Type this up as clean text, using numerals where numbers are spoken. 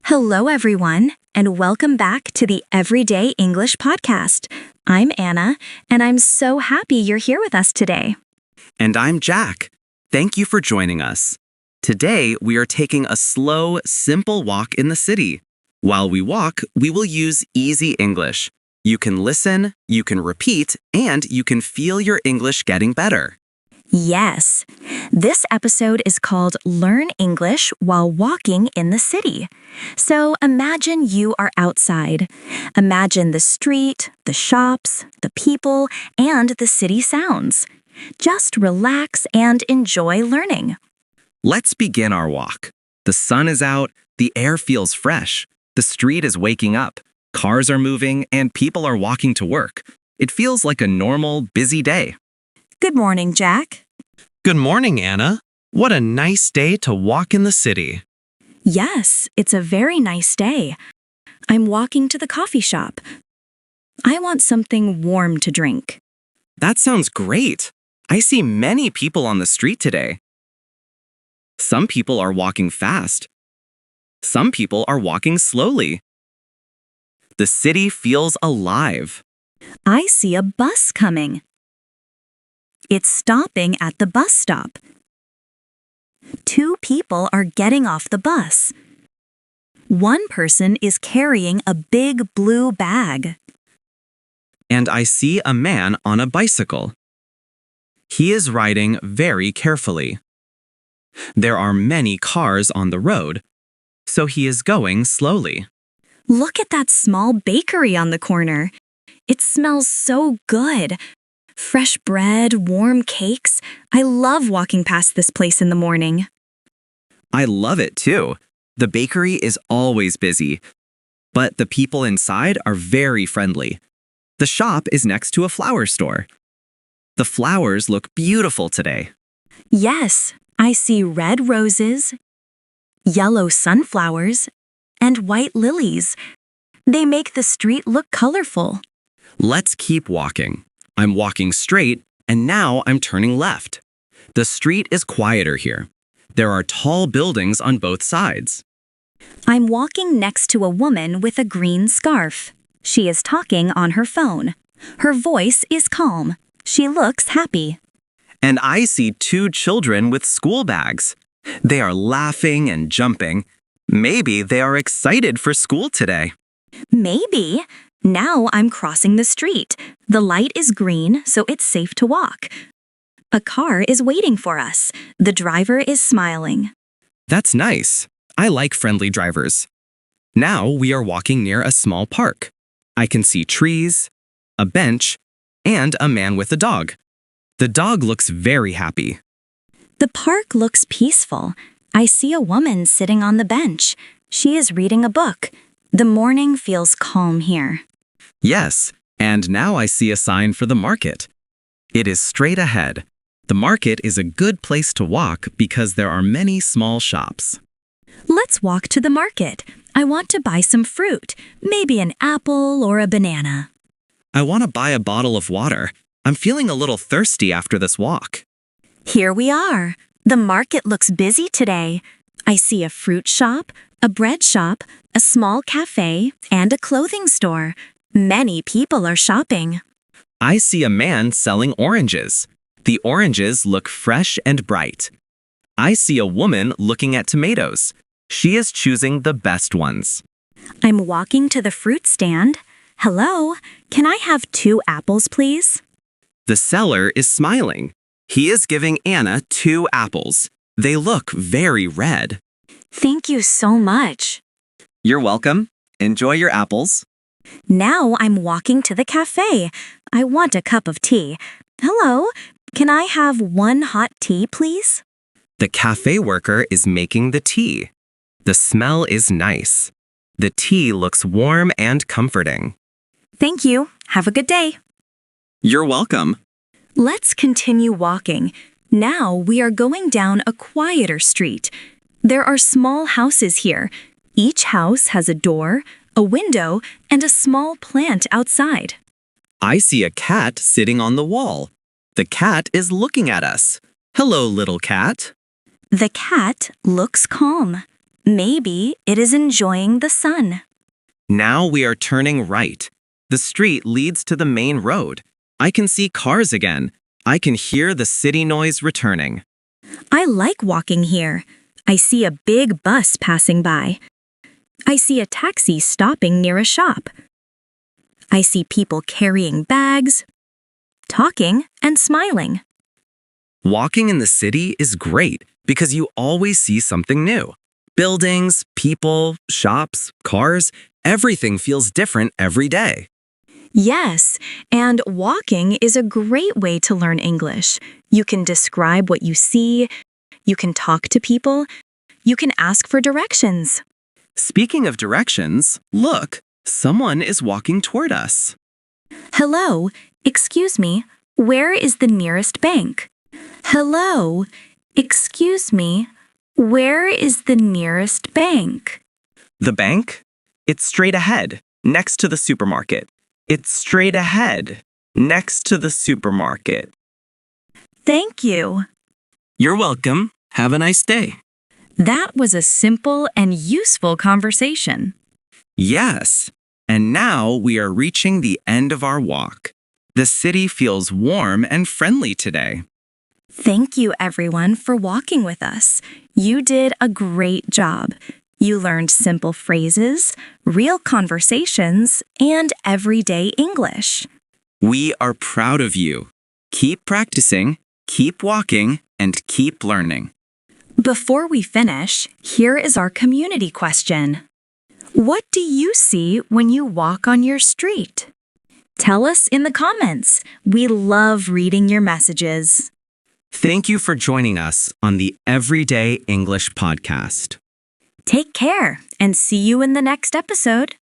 Hello, everyone, and welcome back to the Everyday English Podcast. I'm Anna, and I'm so happy you're here with us today. And I'm Jack. Thank you for joining us. Today, we are taking a slow, simple walk in the city. While we walk, we will use easy English. You can listen, you can repeat, and you can feel your English getting better. Yes, this episode is called Learn English While Walking in the City. So imagine you are outside. Imagine the street, the shops, the people, and the city sounds. Just relax and enjoy learning. Let's begin our walk. The sun is out, the air feels fresh, the street is waking up, cars are moving, and people are walking to work. It feels like a normal, busy day. Good morning, Jack. Good morning, Anna. What a nice day to walk in the city. Yes, it's a very nice day. I'm walking to the coffee shop. I want something warm to drink. That sounds great. I see many people on the street today. Some people are walking fast. Some people are walking slowly. The city feels alive. I see a bus coming. It's stopping at the bus stop. Two people are getting off the bus. One person is carrying a big blue bag. And I see a man on a bicycle. He is riding very carefully. There are many cars on the road, so he is going slowly. Look at that small bakery on the corner. It smells so good. Fresh bread, warm cakes. I love walking past this place in the morning. I love it too. The bakery is always busy, but the people inside are very friendly. The shop is next to a flower store. The flowers look beautiful today. Yes, I see red roses, yellow sunflowers, and white lilies. They make the street look colorful. Let's keep walking. I'm walking straight, and now I'm turning left. The street is quieter here. There are tall buildings on both sides. I'm walking next to a woman with a green scarf. She is talking on her phone. Her voice is calm. She looks happy. And I see two children with school bags. They are laughing and jumping. Maybe they are excited for school today. Maybe. Now I'm crossing the street. The light is green, so it's safe to walk. A car is waiting for us. The driver is smiling. That's nice. I like friendly drivers. Now we are walking near a small park. I can see trees, a bench, and a man with a dog. The dog looks very happy. The park looks peaceful. I see a woman sitting on the bench. She is reading a book. The morning feels calm here. Yes, and now I see a sign for the market. It is straight ahead. The market is a good place to walk because there are many small shops. Let's walk to the market. I want to buy some fruit, maybe an apple or a banana. I want to buy a bottle of water. I'm feeling a little thirsty after this walk. Here we are. The market looks busy today. I see a fruit shop, a bread shop, a small cafe, and a clothing store. Many people are shopping. I see a man selling oranges. The oranges look fresh and bright. I see a woman looking at tomatoes. She is choosing the best ones. I'm walking to the fruit stand. Hello, can I have 2 apples, please? The seller is smiling. He is giving Anna 2 apples. They look very red. Thank you so much. You're welcome. Enjoy your apples. Now I'm walking to the cafe. I want a cup of tea. Hello, can I have 1 hot tea, please? The cafe worker is making the tea. The smell is nice. The tea looks warm and comforting. Thank you. Have a good day. You're welcome. Let's continue walking. Now we are going down a quieter street. There are small houses here. Each house has a door, a window, and a small plant outside. I see a cat sitting on the wall. The cat is looking at us. Hello, little cat. The cat looks calm. Maybe it is enjoying the sun. Now we are turning right. The street leads to the main road. I can see cars again. I can hear the city noise returning. I like walking here. I see a big bus passing by. I see a taxi stopping near a shop. I see people carrying bags, talking, and smiling. Walking in the city is great because you always see something new. Buildings, people, shops, cars, everything feels different every day. Yes, and walking is a great way to learn English. You can describe what you see, you can talk to people, you can ask for directions. Speaking of directions, look, someone is walking toward us. Hello, excuse me, where is the nearest bank? Hello, excuse me, where is the nearest bank? The bank? It's straight ahead, next to the supermarket. It's straight ahead, next to the supermarket. Thank you. You're welcome. Have a nice day. That was a simple and useful conversation. Yes. And now we are reaching the end of our walk. The city feels warm and friendly today. Thank you, everyone, for walking with us. You did a great job. You learned simple phrases, real conversations, and everyday English. We are proud of you. Keep practicing, keep walking, and keep learning. Before we finish, here is our community question. What do you see when you walk on your street? Tell us in the comments. We love reading your messages. Thank you for joining us on the Everyday English Podcast. Take care and see you in the next episode.